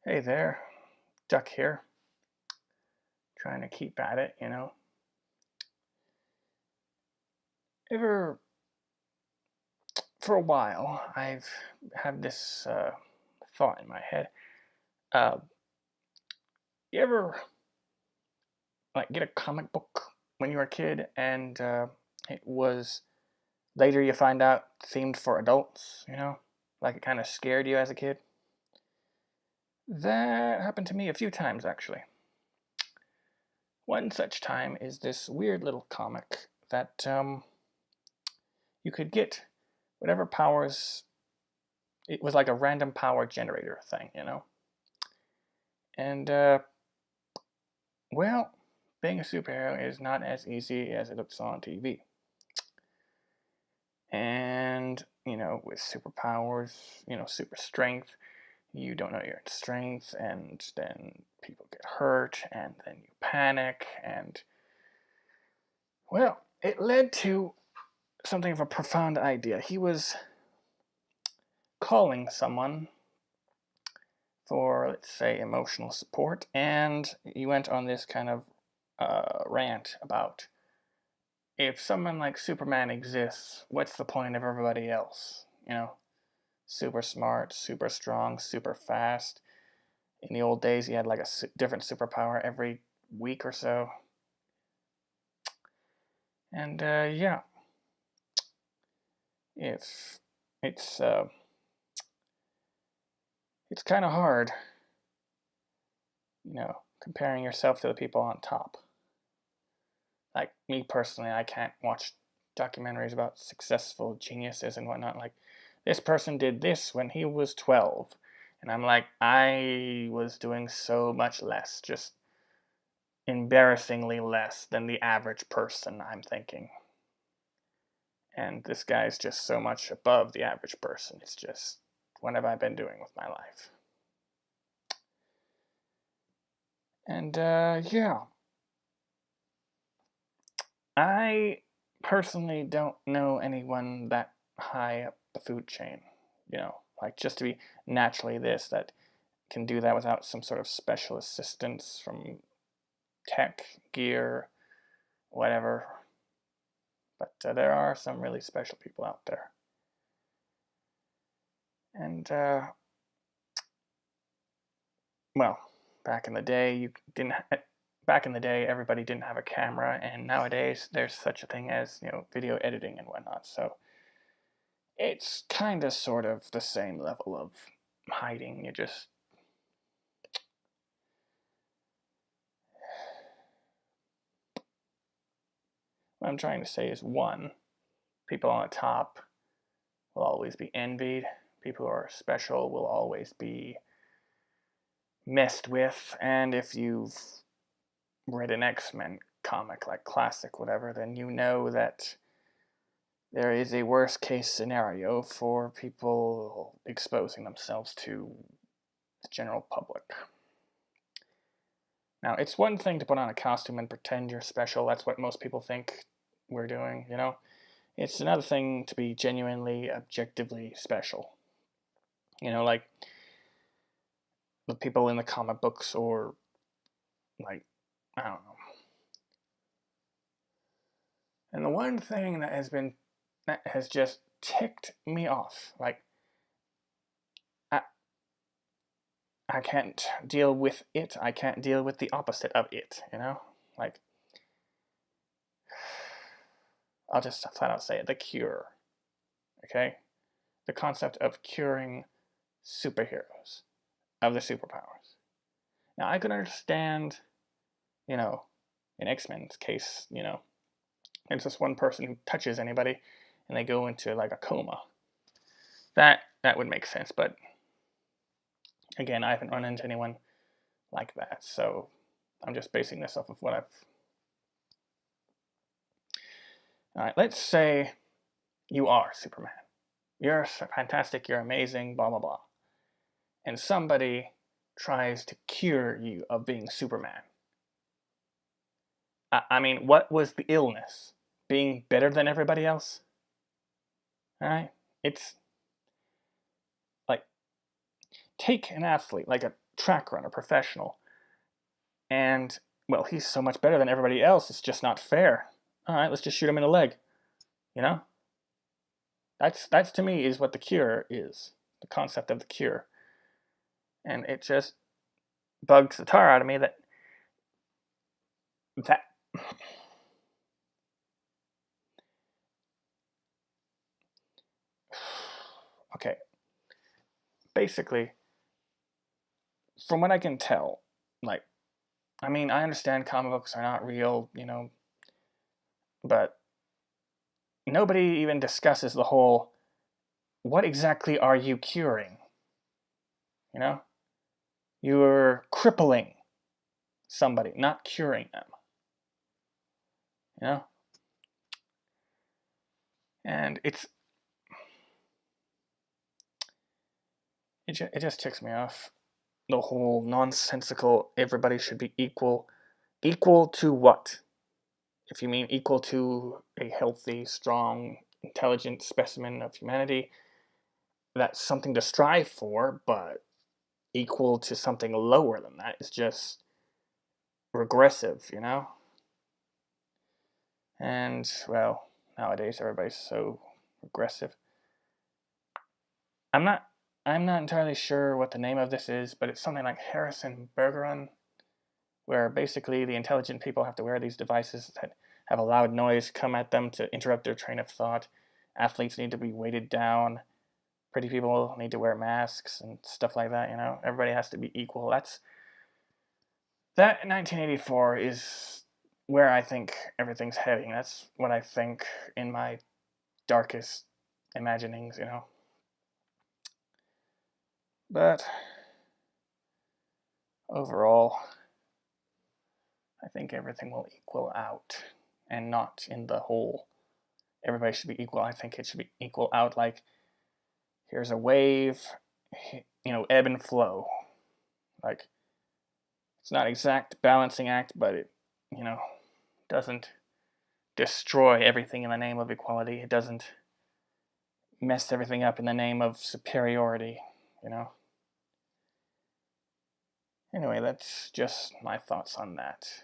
Hey there, Duck here, trying to keep at it. Ever, for a while, I've had this thought in my head. Uh, you ever, like, get a comic book when you were a kid and it was later you find out themed for adults? Like it kind of scared you as a kid? That happened to me a few times, actually. One such time is this weird little comic that you could get whatever powers. It was like a random power generator thing. And well, being a superhero is not as easy as it looks on TV. And with superpowers, super strength, you don't know your strength, and then people get hurt, and then you panic, and well, it led to something of a profound idea. He was calling someone for, let's say, emotional support, and he went on this kind of rant about if someone like Superman exists, what's the point of everybody else? Super smart, super strong, super fast. In the old days, he had like a different superpower every week or so. And yeah, if it's kind of hard, comparing yourself to the people on top. Like me personally, I can't watch documentaries about successful geniuses and whatnot. Like, this person did this when he was 12. And I'm like, I was doing so much less, just embarrassingly less than the average person, I'm thinking. And this guy's just so much above the average person. It's just, what have I been doing with my life? And yeah, I personally don't know anyone that high up the food chain, like just to be naturally this that can do that without some sort of special assistance from tech, gear, whatever. But there are some really special people out there. And well, back in the day, you didn't. Back in the day, everybody didn't have a camera, and nowadays there's such a thing as video editing and whatnot. So it's kind of sort of the same level of hiding. You just what I'm trying to say is one, people on the top will always be envied. People who are special will always be messed with, and if you've read an X-Men comic, like classic, whatever, then you know that there is a worst case scenario for people exposing themselves to the general public. Now, it's one thing to put on a costume and pretend you're special. That's what most people think we're doing. It's another thing to be genuinely, objectively special. Like the people in the comic books, or like, I don't know. And the one thing that has just ticked me off, like, I, I can't deal with it. I can't deal with the opposite of it. Like, I'll just flat out say it, the cure. Okay? The concept of curing superheroes of the superpowers. Now, I could understand, you know, in X-Men's case, it's just one person who touches anybody and they go into like a coma. That would make sense, but again, I haven't run into anyone like that, so I'm just basing this off of what I've. All right, let's say you are Superman. You're fantastic, you're amazing, blah blah blah. And somebody tries to cure you of being Superman. I mean, what was the illness? Being better than everybody else? Alright? It's like, take an athlete, like a track runner, professional. And, well, he's so much better than everybody else, it's just not fair. All right, let's just shoot him in the leg. You know? That's to me is what the cure is. The concept of the cure. And it just bugs the tar out of me that okay. Basically, from what I can tell, like, I mean, I understand comic books are not real, you know, but nobody even discusses the whole, what exactly are you curing? You know? You're crippling somebody, not curing them. You know? And it just ticks me off. The whole nonsensical, everybody should be equal. Equal to what? If you mean equal to a healthy, strong, intelligent specimen of humanity, that's something to strive for, but equal to something lower than that is just regressive, you know? And, well, nowadays everybody's so regressive. I'm not entirely sure what the name of this is, but it's something like Harrison Bergeron, where basically the intelligent people have to wear these devices that have a loud noise come at them to interrupt their train of thought. Athletes need to be weighted down. Pretty people need to wear masks and stuff like that, you know? Everybody has to be equal. That 1984 is where I think everything's heading. That's what I think in my darkest imaginings, you know? But overall, I think everything will equal out, and not in the whole everybody should be equal. I think it should be equal out, like here's a wave, you know, ebb and flow. Like it's not exact balancing act, but it, you know, doesn't destroy everything in the name of equality. It doesn't mess everything up in the name of superiority, you know. Anyway, that's just my thoughts on that.